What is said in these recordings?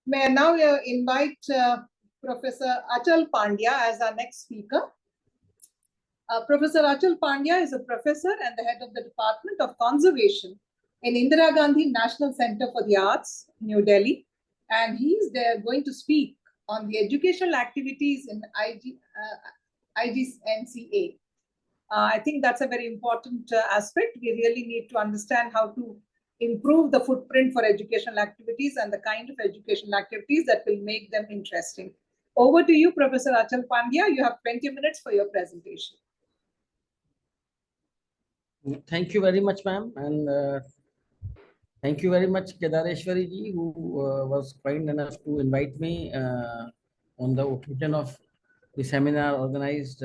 May I now invite Professor Achal Pandya as our next speaker. Professor Achal Pandya is a professor and the head of the Department of Conservation in Indira Gandhi National Center for the Arts, New Delhi. And he is there going to speak on the educational activities in IGNCA. I think that's a very important aspect. We really need to understand how to improve the footprint for educational activities and the kind of educational activities that will make them interesting. Over to you, Professor Achal Pandya. You have 20 minutes for your presentation. Thank you very much, ma'am. And thank you very much, Kedareshwari ji, who was kind enough to invite me on the occasion of the seminar organized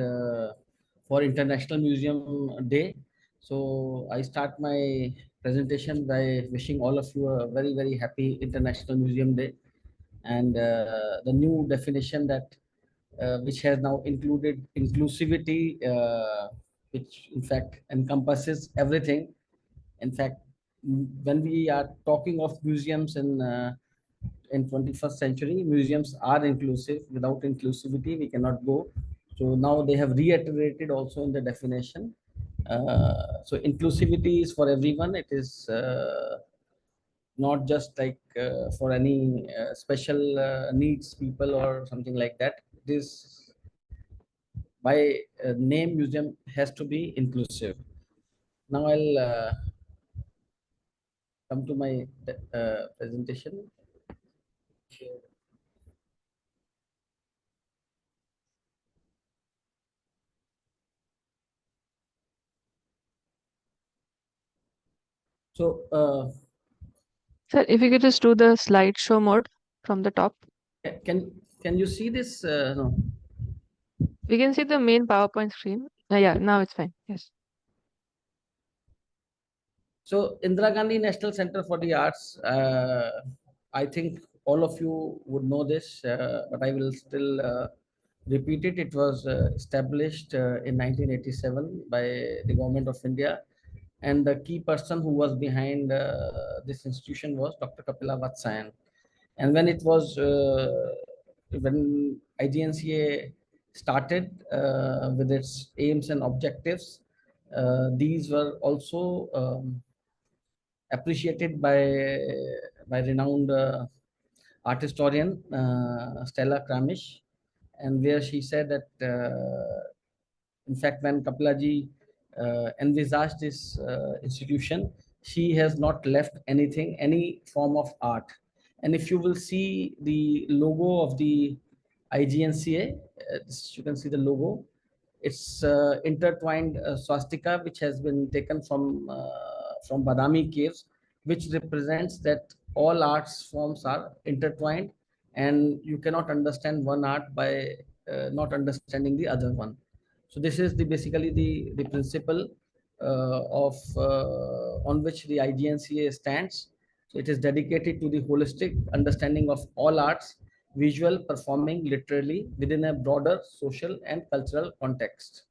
for International Museum Day. So I start my presentation by wishing all of you a very, very happy International Museum Day. And the new definition that which has now included inclusivity, which in fact encompasses everything. In fact, when we are talking of museums in 21st century, museums are inclusive. Without inclusivity, we cannot go. So now they have reiterated also in the definition. So inclusivity is for everyone. It is not just like for any special needs people or something like that. It is by name, museum has to be inclusive. Now I'll come to my presentation. So, sir, if you could just do the slideshow mode from the top. Can you see this? No. We can see the main PowerPoint screen. Yeah, now it's fine. Yes. So Indira Gandhi National Center for the Arts, I think all of you would know this, but I will still repeat it. It was established in 1987 by the government of India, and the key person who was behind this institution was Dr. Kapila Vatsyayan. And when it was when IGNCA started with its aims and objectives, these were also appreciated by renowned art historian Stella Kramish, and where she said that in fact when Kapilaji envisaged this institution, she has not left anything, any form of art. And if you will see the logo of the IGNCA, you can see the logo. It's intertwined swastika, which has been taken from Badami caves, which represents that all arts forms are intertwined, and you cannot understand one art by not understanding the other one. So this is basically the principle on which the IGNCA stands. So it is dedicated to the holistic understanding of all arts, visual, performing, literally, within a broader social and cultural context.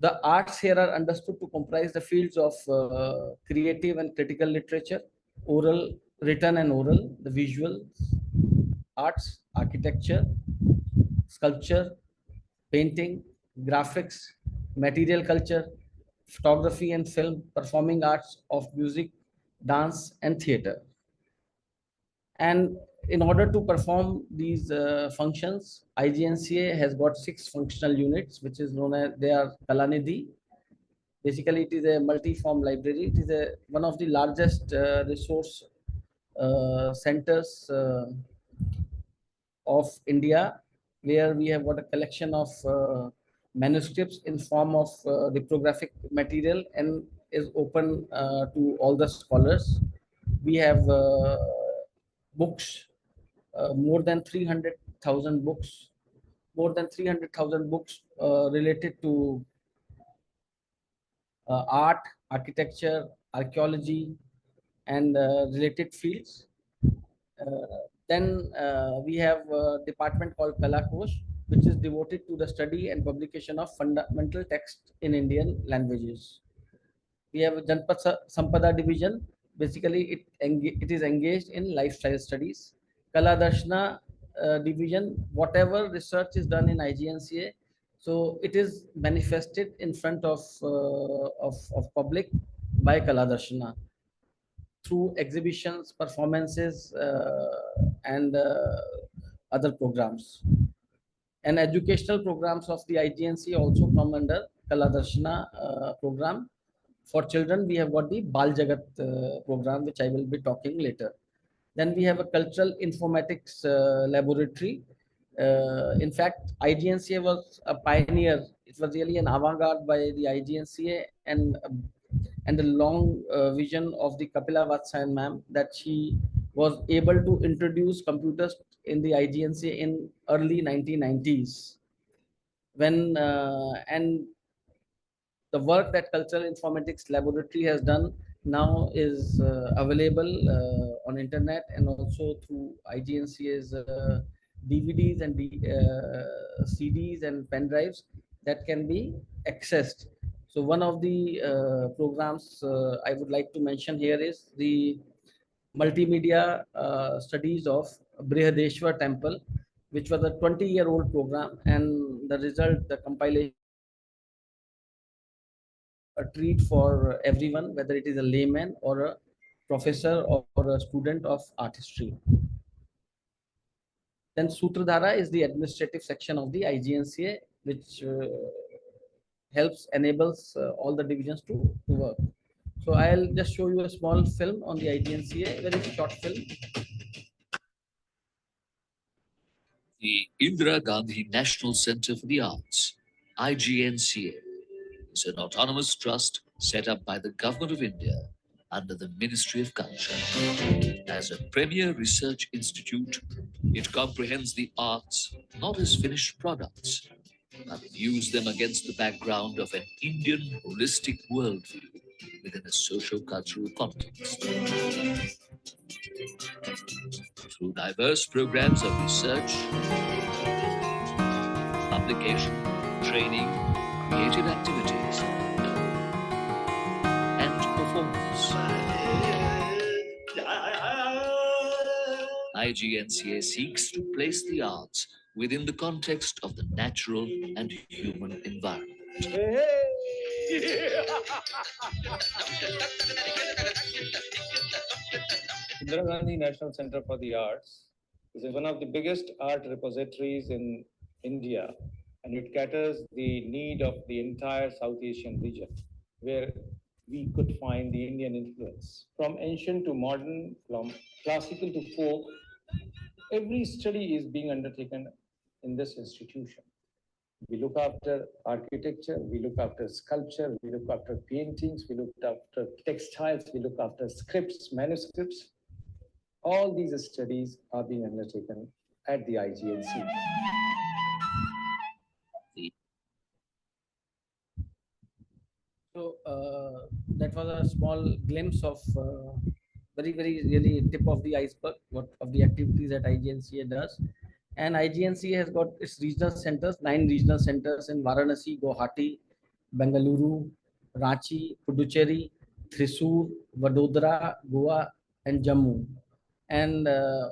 The arts here are understood to comprise the fields of creative and critical literature, oral, written and oral, the visual arts, architecture, sculpture, painting, graphics, material culture, photography and film, performing arts of music, dance, and theater. And in order to perform these functions, IGNCA has got 6 functional units, which is known as, they are Kalanidhi. Basically, it is a multi-form library. It is one of the largest resource centers of India, where we have got a collection of manuscripts in form of reprographic material and is open to all the scholars. We have books, more than 300,000 books, related to art, architecture, archaeology, and related fields. Then we have a department called Kalakosh, which is devoted to the study and publication of fundamental text in Indian languages. We have a Janpat Sampada division. Basically, it is engaged in lifestyle studies. Kala Darshana division, whatever research is done in IGNCA, so it is manifested in front of public by Kala Darshana through exhibitions, performances, and other programs. And educational programs of the IGNC also come under Kala Darshana program. For children, we have got the Bal Jagat program, which I will be talking later. Then we have a cultural informatics laboratory. In fact, IGNCA was a pioneer. It was really an avant-garde by the IGNCA, and the long vision of the Kapila Vatsyayan ma'am, that she was able to introduce computers in the IGNCA in early 1990s. When and the work that Cultural Informatics Laboratory has done now is available on internet, and also through IGNCA's DVDs and CDs and pen drives that can be accessed. So one of the programs I would like to mention here is the multimedia studies of Brihadeshwar Temple, which was a 20-year-old program, and the result, the compilation, a treat for everyone, whether it is a layman or a professor or a student of art history. Then Sutradhara is the administrative section of the IGNCA, which enables all the divisions to work. So I'll just show you a small film on the IGNCA, very short film. The Indira Gandhi National Centre for the Arts, IGNCA, is an autonomous trust set up by the Government of India under the Ministry of Culture. As a premier research institute, it comprehends the arts not as finished products, but views them against the background of an Indian holistic worldview within a socio-cultural context. Through diverse programs of research, publication, training, creative activities, and performance, IGNCA seeks to place the arts within the context of the natural and human environment. Indira Gandhi National Center for the Arts is one of the biggest art repositories in India, and it caters the need of the entire South Asian region, where we could find the Indian influence. From ancient to modern, from classical to folk, every study is being undertaken in this institution. We look after architecture, we look after sculpture, we look after paintings, we look after textiles, we look after scripts, manuscripts. All these studies are being undertaken at the IGNC. So that was a small glimpse of very really tip of the iceberg of the activities that IGNCA does. And IGNCA has got its regional centers, 9 regional centers in Varanasi, Guwahati, Bengaluru, Ranchi, Puducherry, Thrissur, Vadodara, Goa, and Jammu. And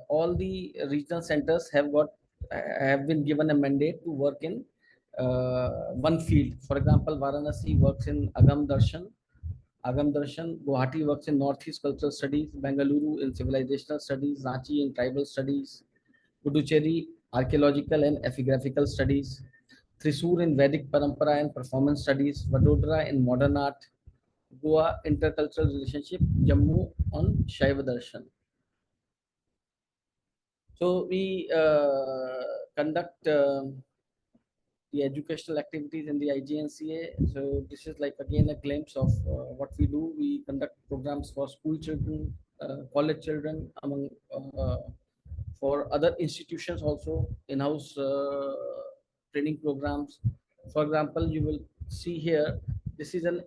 all the regional centers have been given a mandate to work in one field. For example, Varanasi works in Agam Darshan, Guwahati works in Northeast Cultural Studies, Bengaluru in Civilizational Studies, Ranchi in Tribal Studies, Puducherry Archaeological and Epigraphical Studies, Thrissur in Vedic Parampara and Performance Studies, Vadodara in Modern Art, Goa Intercultural Relationship, Jammu on Shaiva Darshan. So we conduct the educational activities in the IGNCA. So this is like again a glimpse of what we do. We conduct programs for school children, college children, among for other institutions also, in-house training programs. For example, you will see here, this is an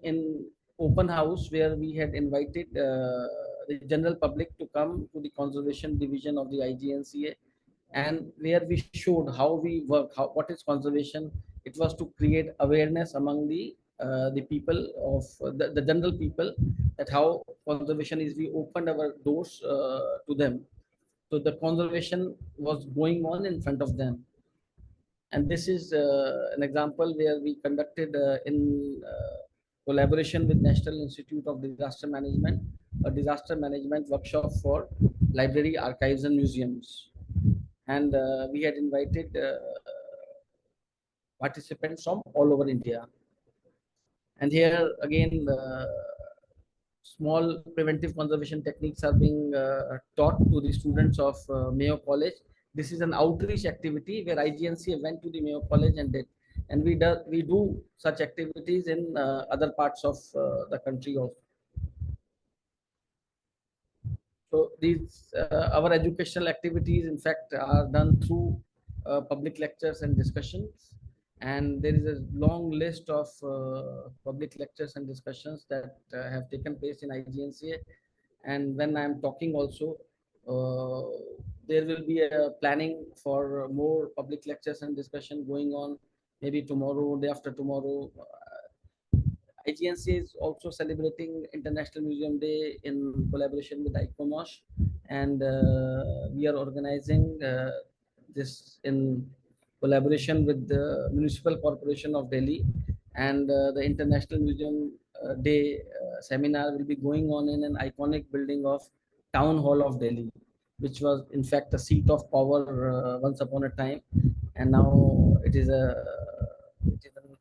open house where we had invited the general public to come to the conservation division of the IGNCA, and where we showed how we work, what is conservation. It was to create awareness among the people of the general people, that how conservation is. We opened our doors to them, So the conservation was going on in front of them. And this is an example where we conducted in collaboration with National Institute of Disaster Management, a disaster management workshop for library, archives, and museums. And we had invited participants from all over India. And here again, small preventive conservation techniques are being taught to the students of Mayo College. This is an outreach activity where IGNCA went to the Mayo College and did. And we do such activities in other parts of the country also. So these our educational activities, in fact, are done through public lectures and discussions. And there is a long list of public lectures and discussions that have taken place in IGNCA. And when I'm talking also, there will be a planning for more public lectures and discussion going on, maybe tomorrow, day after tomorrow. IGNCA is also celebrating International Museum Day in collaboration with ICOMOS, and we are organizing this in collaboration with the Municipal Corporation of Delhi, and the International Museum Day seminar will be going on in an iconic building of Town Hall of Delhi, which was in fact a seat of power once upon a time, and now it is an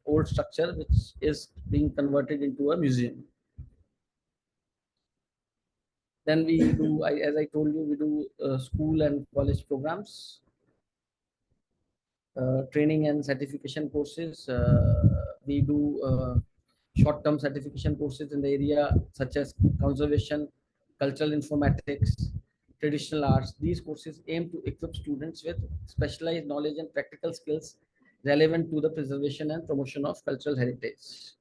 old structure which is being converted into a museum. Then we do, as I told you, we do school and college programs, training and certification courses. We do short-term certification courses in the area such as conservation, cultural informatics, traditional arts. These courses aim to equip students with specialized knowledge and practical skills relevant to the preservation and promotion of cultural heritage.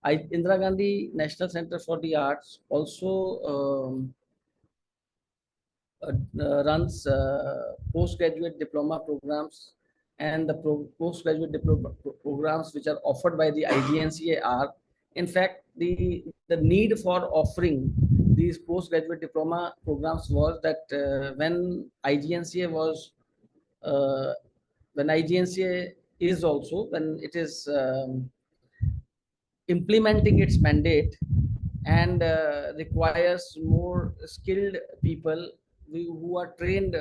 Indira Gandhi National Center for the Arts also runs postgraduate diploma programs, and the postgraduate diploma programs which are offered by the IGNCA are, in fact, the need for offering these postgraduate diploma programs was that when IGNCA was when IGNCA is also, when it is implementing its mandate and requires more skilled people who are trained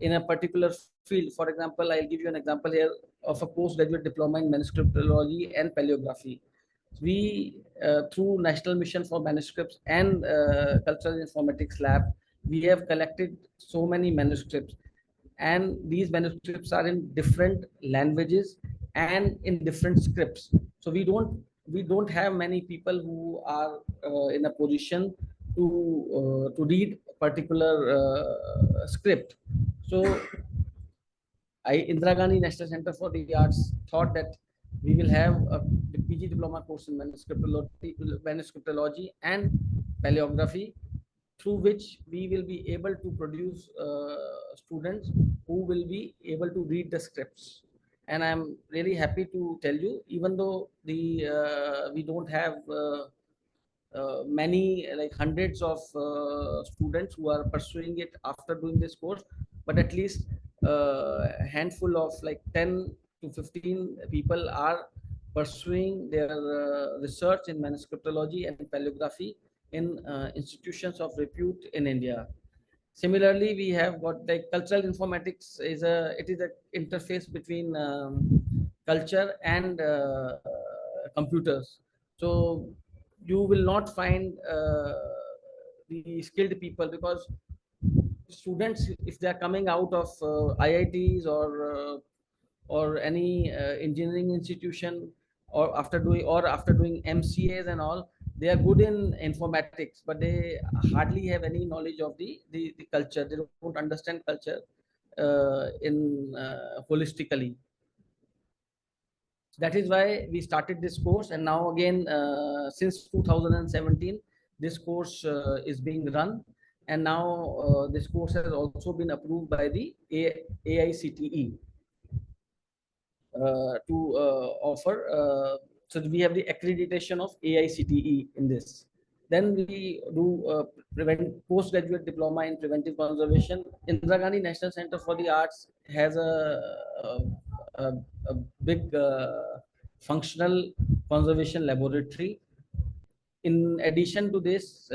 in a particular field. For example, I'll give you an example here of a postgraduate diploma in manuscriptology and paleography. We, through National Mission for Manuscripts and Cultural Informatics Lab, we have collected so many manuscripts, and these manuscripts are in different languages and in different scripts. So we don't have many people who are in a position to read a particular script. So Indira Gandhi National Center for the Arts thought that we will have a PG diploma course in manuscriptology and paleography, through which we will be able to produce students who will be able to read the scripts. And I'm really happy to tell you, even though we don't have many, like hundreds of students who are pursuing it after doing this course, but at least a handful of like 10 to 15 people are pursuing their research in manuscriptology and paleography in institutions of repute in India. Similarly, we have got like cultural informatics is a interface between culture and computers. So you will not find the skilled people, because students, if they are coming out of IITs or any engineering institution, or after doing MCAs and all, they are good in informatics, but they hardly have any knowledge of the culture. They don't understand culture in holistically. That is why we started this course, and now again since 2017 this course is being run, and now this course has also been approved by the AICTE to offer. So we have the accreditation of AICTE in this. Then we do postgraduate diploma in preventive conservation. Indira Gandhi National Center for the Arts has a, a big functional conservation laboratory. In addition to this,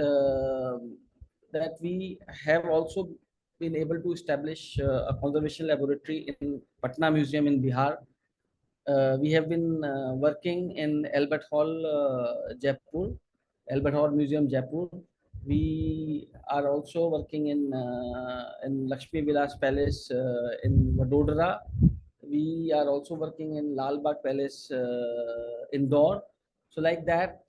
that we have also been able to establish a conservation laboratory in Patna Museum in Bihar. We have been working in Albert Hall, Jaipur, Albert Hall Museum, Jaipur. We are also working in Lakshmi Vilas Palace in Vadodara. We are also working in Lal Bagh Palace, Indore. So like that,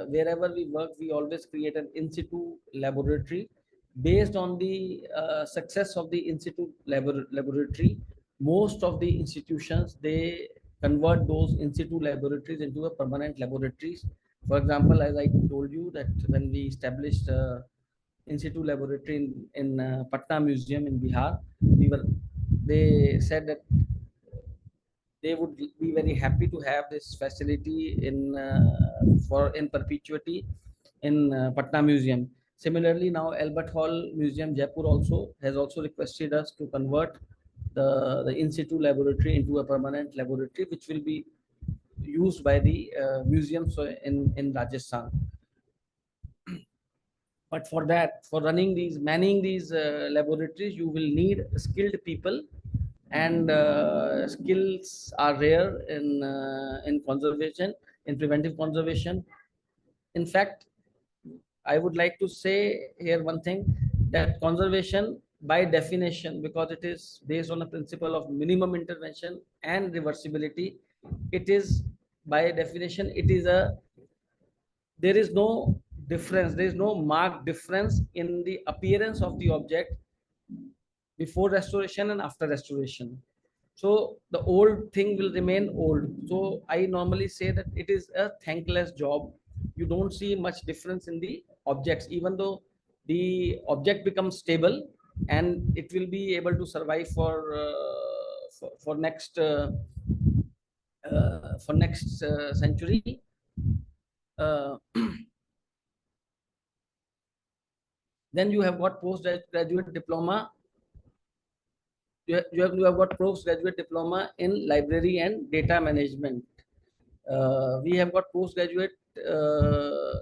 wherever we work, we always create an in situ laboratory. Based on the success of the in situ laboratory, most of the institutions, they convert those in situ laboratories into a permanent laboratories. For example, as I told you that when we established in situ laboratory in Patna Museum in Bihar, they said that they would be very happy to have this facility in perpetuity in Patna Museum. Similarly, now Albert Hall Museum, Jaipur also has also requested us to convert the in situ laboratory into a permanent laboratory, which will be used by the museums in Rajasthan. But for that, for manning these laboratories, you will need skilled people, and skills are rare in conservation, in preventive conservation. In fact, I would like to say here one thing, that conservation by definition, because it is based on a principle of minimum intervention and reversibility, it is by definition, there is no difference, there is no marked difference in the appearance of the object before restoration and after restoration. So the old thing will remain old. So I normally say that it is a thankless job. You don't see much difference in the objects, even though the object becomes stable and it will be able to survive for next century. Then you have got postgraduate diploma. You have got postgraduate diploma in library and data management. We have got postgraduate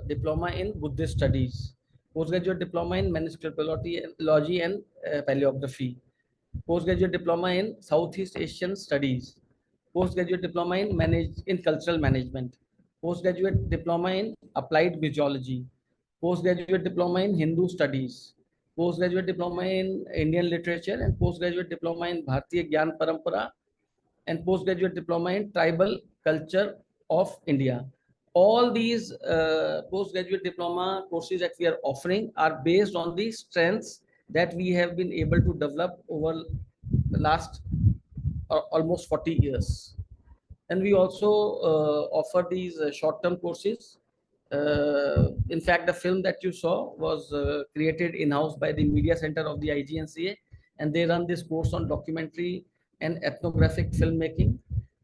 diploma in Buddhist studies, postgraduate diploma in manuscriptology and paleography, postgraduate diploma in Southeast Asian studies, postgraduate diploma in cultural management, postgraduate diploma in applied museology, postgraduate diploma in Hindu studies, postgraduate diploma in Indian literature, and postgraduate diploma in Bharatiya Gyan Parampara, and postgraduate diploma in tribal culture of India. All these postgraduate diploma courses that we are offering are based on the strengths that we have been able to develop over the last almost 40 years. And we also offer these short-term courses. In fact, the film that you saw was created in-house by the Media Center of the IGNCA, and they run this course on documentary and ethnographic filmmaking.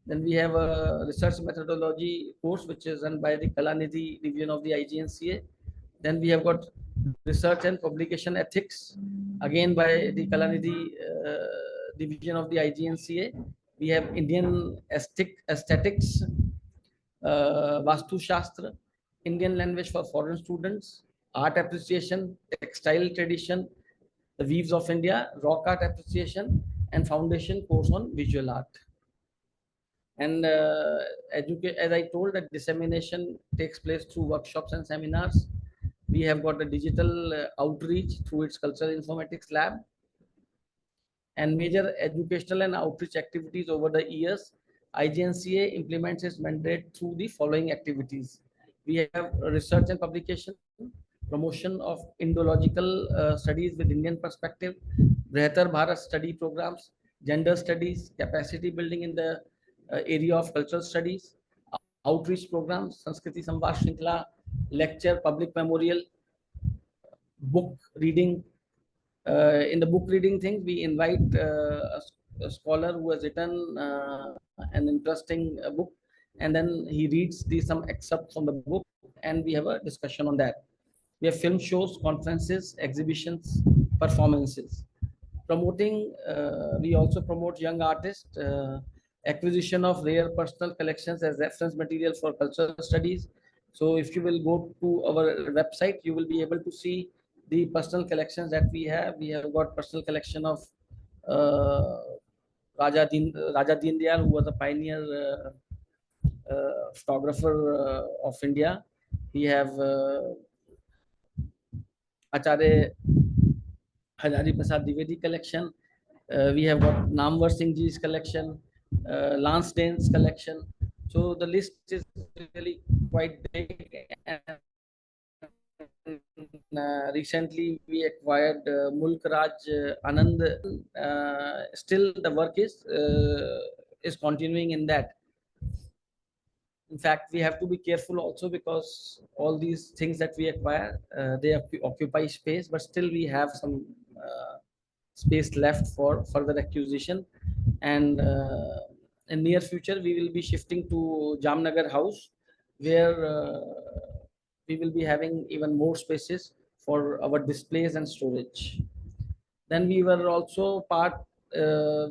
Then we have a research methodology course, which is run by the Kalanidhi division of the IGNCA. Then we have got research and publication ethics, again by the Kalanidhi division of the IGNCA. We have Indian aesthetics, Vastu Shastra, Indian language for foreign students, art appreciation, textile tradition, the weaves of India, rock art appreciation, and foundation course on visual art. And as I told, that dissemination takes place through workshops and seminars. We have got a digital outreach through its cultural informatics lab, and major educational and outreach activities over the years. IGNCA implements its mandate through the following activities. We have research and publication, promotion of Indological studies with Indian perspective, Behtar Bharat study programs, gender studies, capacity building in the area of cultural studies, outreach programs, Sanskriti Samvad Shrinkhala, lecture, public memorial, book reading. In the book reading thing, we invite a scholar who has written an interesting book, and then he reads some excerpts from the book, and we have a discussion on that. We have film shows, conferences, exhibitions, performances. Promoting, we also promote young artists, acquisition of rare personal collections as reference material for cultural studies. So if you will go to our website, you will be able to see the personal collections that we have. We have got personal collection of Raja Deen Dayal, who was a pioneer photographer of India. We have Acharya Hajari Prasad Dwivedi collection. We have got Namwar Singh Ji's collection, Lance Dane's collection. So the list is really quite big. And recently we acquired Mulk Raj Anand. Still the work is continuing in that. In fact, we have to be careful also because all these things that we acquire, they occupy space, but still we have some space left for further acquisition. And in near future, we will be shifting to Jamnagar House, where we will be having even more spaces for our displays and storage. Then we were also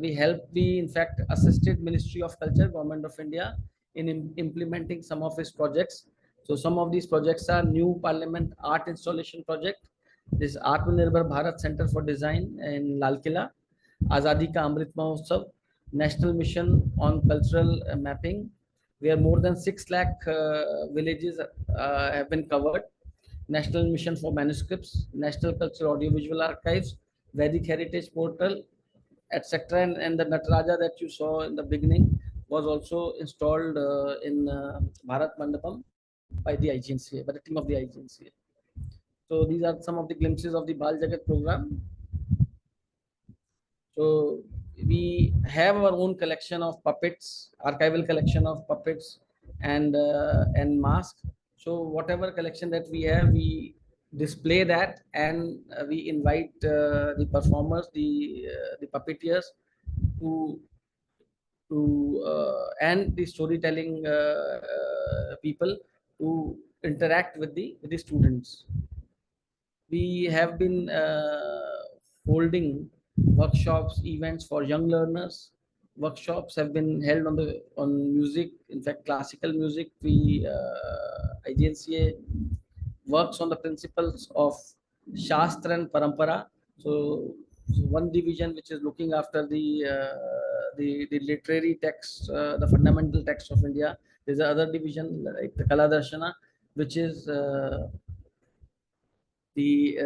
we helped, we in fact assisted Ministry of Culture, Government of India in implementing some of its projects. So some of these projects are New Parliament Art Installation Project, this Atmanirbhar Bharat Center for Design in Lal Killa, Azadi Ka Amrit Mahotsav, National Mission on Cultural Mapping, where more than 6 lakh villages have been covered, National Mission for Manuscripts, National Cultural Audiovisual Archives, Vedic Heritage Portal, etc. And the Nataraja that you saw in the beginning was also installed in Bharat Mandapam by the IGNCA, by the team of the IGNCA. So these are some of the glimpses of the Bal Jagat program. So we have our own collection of puppets, archival collection of puppets and masks. So whatever collection that we have, we display that, and we invite the performers, the puppeteers to and the storytelling people to interact with the students. We have been holding workshops, events for young learners. Workshops have been held on music, in fact classical music. We IGNCA works on the principles of Shastra and Parampara. So one division which is looking after the literary text, the fundamental text of India. There's another division like the Kala Darshana, which is the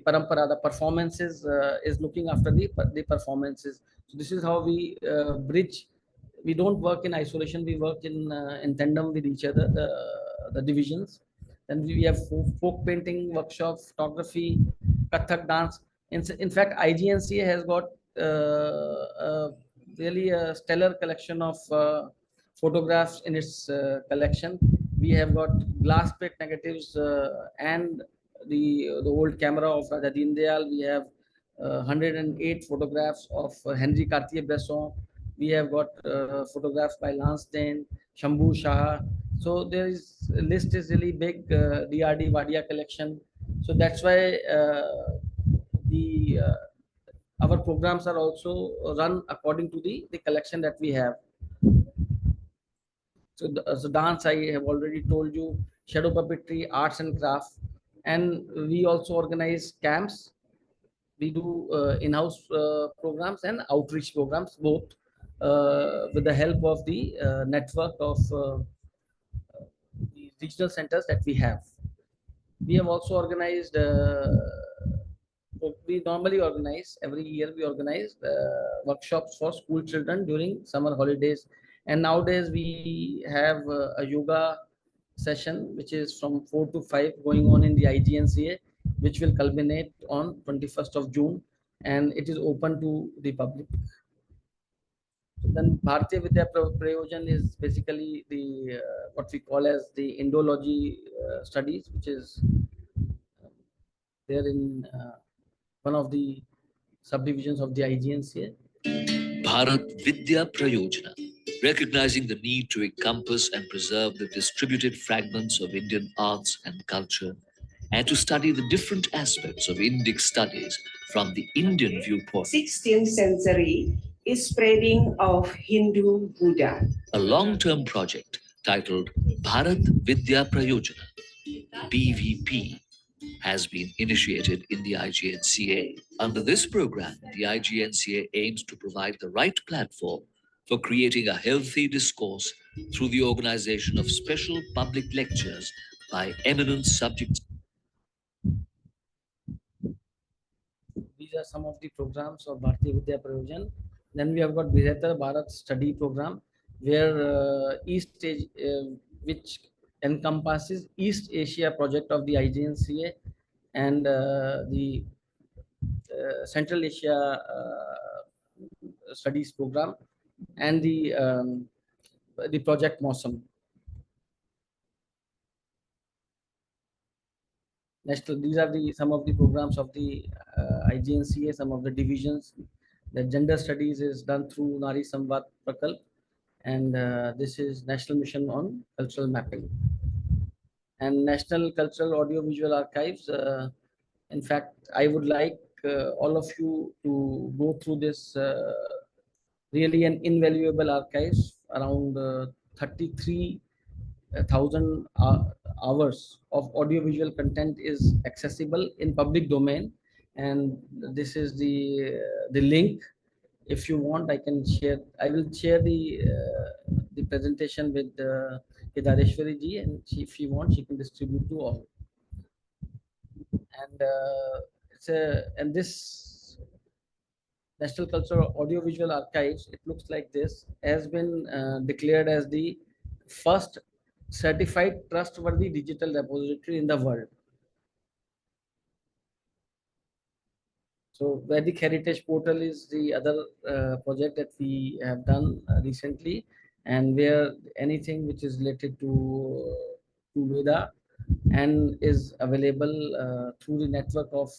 parampara, the performances, is looking after the performances. So this is how we bridge. We don't work in isolation. We work in tandem with each other, the divisions. Then we have folk painting workshop, photography, Kathak dance. In fact, IGNCA has got really a stellar collection of photographs in its collection. We have got glass plate negatives and the old camera of Raja Deen Dayal. We have 108 photographs of Henry Cartier-Bresson. We have got photographs by Lance Dane, Shambhu Shah. So there is list is really big. DRD Wadia collection. So that's why our programs are also run according to the collection that we have. So, so dance, I have already told you, shadow puppetry, arts and crafts, and we also organize camps. We do in-house programs and outreach programs, both with the help of the network of the regional centers that we have. We have also organized, we normally organize, every year we organize workshops for school children during summer holidays. And nowadays we have a yoga session, which is from 4 to 5 going on in the IGNCA, which will culminate on 21st of June, and it is open to the public. So then Bharatiya Vidya Prayojan is basically the what we call as the Indology studies, which is there in one of the subdivisions of the IGNCA. Bharat Vidya Prayojana, recognizing the need to encompass and preserve the distributed fragments of Indian arts and culture, and to study the different aspects of Indic studies from the Indian viewpoint. 16th century is spreading of Hindu Buddha. A long-term project titled Bharat Vidya Prayojana, BVP, has been initiated in the IGNCA. Under this program, the IGNCA aims to provide the right platform for creating a healthy discourse through the organization of special public lectures by eminent subjects. These are some of the programs of Bharatiya Vidya Prayojan. Then we have got Better Bharat Study Program, where which encompasses East Asia project of the IGNCA and the Central Asia Studies Program and the Project Mosam. These are some of the programs of the IGNCA, some of the divisions. The gender studies is done through Nari Samvad Prakalp, and this is National Mission on Cultural Mapping. And National Cultural Audiovisual Archives. In fact, I would like all of you to go through this really an invaluable archives, around 33,000 hours of audiovisual content is accessible in public domain, and this is the link. If you want, I can share. I will share the presentation with Kedareshwari ji, and if she wants, she can distribute to all. And and this National Cultural Audiovisual Archives, it looks like this, has been declared as the first certified trustworthy digital repository in the world. So Vedic Heritage Portal is the other project that we have done recently, and where anything which is related to Veda and is available through the network of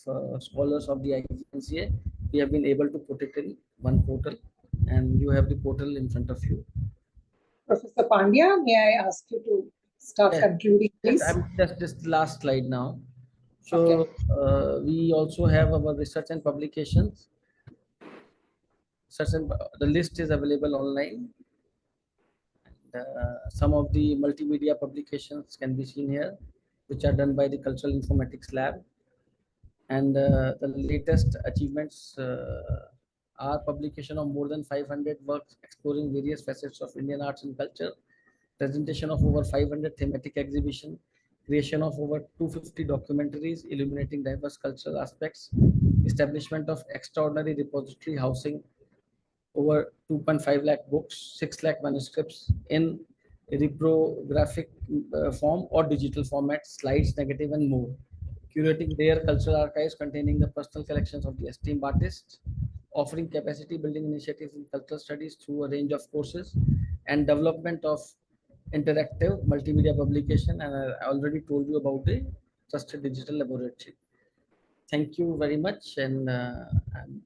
scholars of the IGNCA, we have been able to put it in one portal, and you have the portal in front of you. Professor Pandya, may I ask you to start concluding, please? I'm just this last slide now. So we also have our research and publications. The list is available online. And, some of the multimedia publications can be seen here, which are done by the Cultural Informatics Lab. And the latest achievements are publication of more than 500 works exploring various facets of Indian arts and culture, presentation of over 500 thematic exhibitions, creation of over 250 documentaries illuminating diverse cultural aspects, establishment of extraordinary repository housing over 2.5 lakh books, 6 lakh manuscripts in reprographic form or digital format, slides, negative, and more. Curating rare cultural archives containing the personal collections of the esteemed artists, offering capacity building initiatives in cultural studies through a range of courses, and development of interactive multimedia publication. And I already told you about the trusted digital laboratory. Thank you very much, and I'm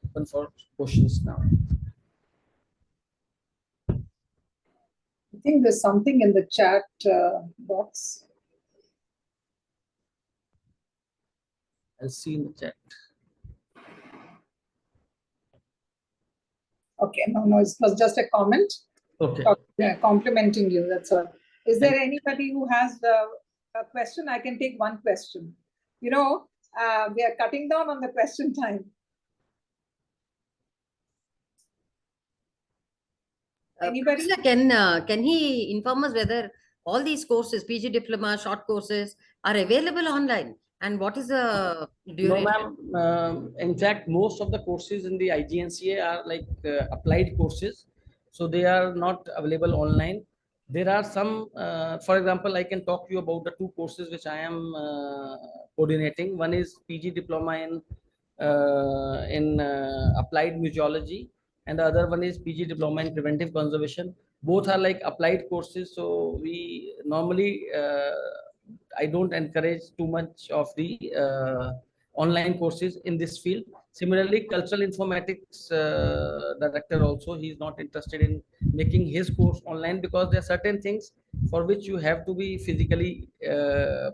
open for questions now. I think there's something in the chat box. I'll see in the chat. Okay, no, it was just a comment. Okay. Complimenting you, that's all. Is there anybody who has a question? I can take one question. You know, we are cutting down on the question time. Anybody? Can he inform us whether all these courses, PG diploma, short courses, are available online? And what is the duration? No, ma'am. In fact, most of the courses in the IGNCA are like applied courses. So they are not available online. There are some, for example, I can talk to you about the two courses which I am coordinating. One is PG diploma in applied museology, and the other one is PG diploma in preventive conservation. Both are like applied courses. So we normally, I don't encourage too much of the online courses in this field. Similarly, cultural informatics director also, he is not interested in making his course online because there are certain things for which you have to be physically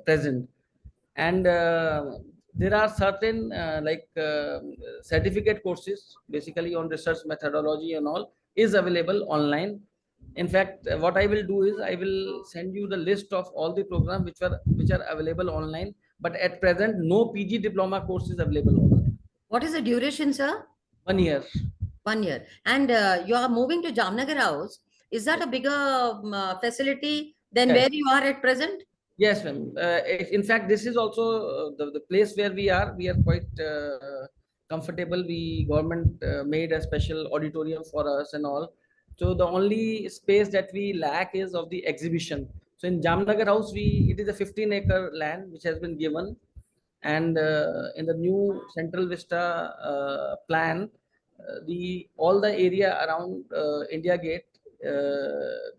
present. And there are certain certificate courses basically on research methodology and all is available online. In fact, what I will do is I will send you the list of all the programs which are available online, but at present no PG diploma course is available online. What is the duration, sir? 1 year. 1 year. And you are moving to Jamnagar House. Is that a bigger facility than Yes. where you are at present? Yes, ma'am. In fact, this is also the place where we are. We are quite comfortable. We government made a special auditorium for us and all. So the only space that we lack is of the exhibition. So in Jamnagar House, it is a 15-acre land which has been given, and in the new Central Vista plan, all the area around India Gate,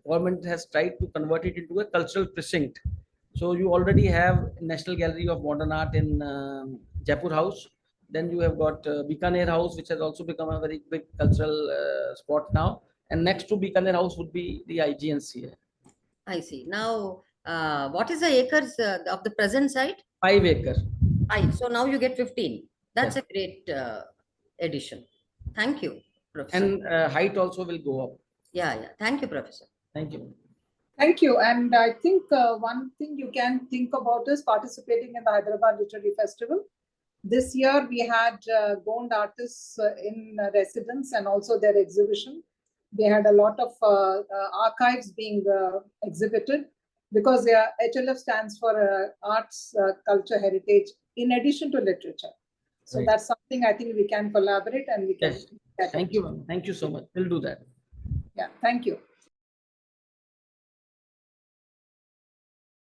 government has tried to convert it into a cultural precinct. So you already have National Gallery of Modern Art in Jaipur House. Then you have got Bikaner House, which has also become a very big cultural spot now. And next to Bikaner House would be the IGNCA. I see. Now, what is the acres of the present site? 5 acres. So now you get 15. That's Yes. a great addition. Thank you, Professor. And height also will go up. Yeah. Thank you, Professor. Thank you. Thank you. And I think one thing you can think about is participating in the Hyderabad Literary Festival. This year we had Gond artists in residence and also their exhibition. They had a lot of archives being exhibited because HLF stands for arts, culture, heritage, in addition to literature. So Right. that's something I think we can collaborate and we can. Yes. Thank you, ma'am. Thank you so much. We'll do that. Yeah, thank you.